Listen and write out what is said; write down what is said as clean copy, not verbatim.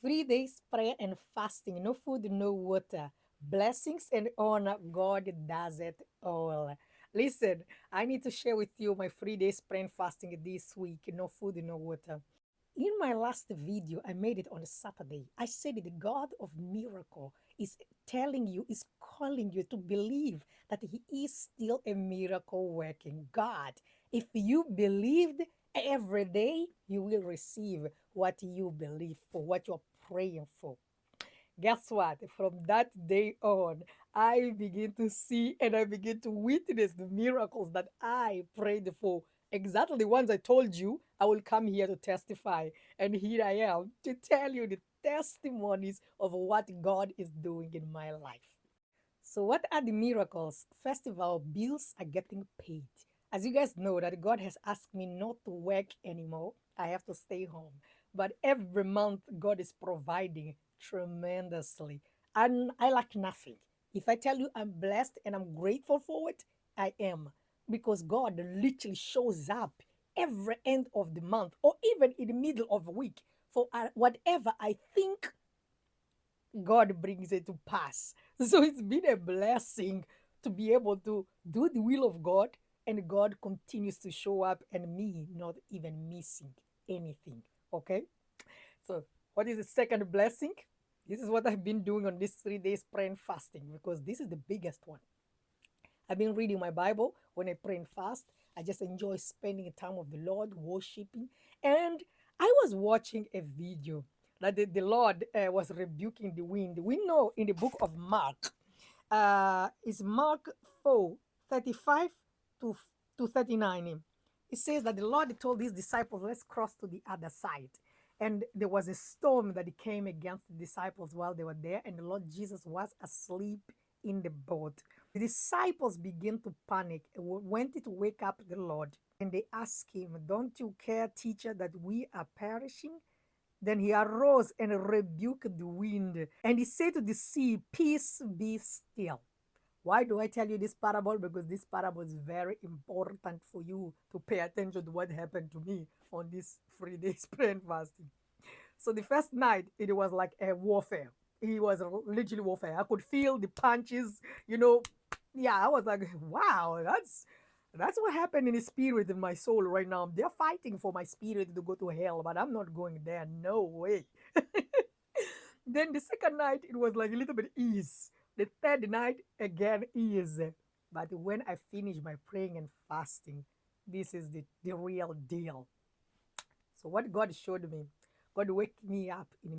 3 days prayer and fasting, no food, no water. Blessings and honor, God does it all. Listen, I need to share with you my 3 days prayer and fasting this week. No food, no water. In my last video, I made it on a Saturday. I said the God of miracle is telling you, is calling you to believe that He is still a miracle working God. If you believed every day, you will receive what you believe for, what you're praying for. Guess what? From that day on, I begin to see and I begin to witness the miracles that I prayed for. Exactly the ones I told you I will come here to testify. And here I am to tell you the testimonies of what God is doing in my life. So, what are the miracles? First of all, bills are getting paid. As you guys know, that God has asked me not to work anymore. I have to stay home. But every month, God is providing tremendously. And I lack nothing. If I tell you I'm blessed and I'm grateful for it, I am. Because God literally shows up every end of the month or even in the middle of the week for whatever I think God brings it to pass. So it's been a blessing to be able to do the will of God, and God continues to show up, and me not even missing anything. Okay? So, what is the second blessing? This is what I've been doing on these 3 days prayer and fasting because this is the biggest one. I've been reading my Bible when I pray and fast. I just enjoy spending time with the Lord, worshiping. And I was watching a video that the Lord was rebuking the wind. We know in the book of Mark, it's Mark 4 35 to, to 39. It says that the Lord told his disciples, let's cross to the other side. And there was a storm that came against the disciples while they were there, and the Lord Jesus was asleep in the boat. The disciples began to panic and wanted to wake up the Lord. And they asked him, don't you care, teacher, that we are perishing? Then he arose and rebuked the wind. And he said to the sea, peace, be still. Why do I tell you this parable? Because this parable is very important for you to pay attention to what happened to me on this 3 days prayer and fasting. So the first night, it was like a warfare. It was literally warfare. I could feel the punches, you know. Yeah, I was like, wow, that's what happened in the spirit in my soul right now. They're fighting for my spirit to go to hell, but I'm not going there. No way. Then the second night, it was like a little bit ease. The third night, again, ease. But when I finished my praying and fasting, this is the real deal. So what God showed me, God wake me up in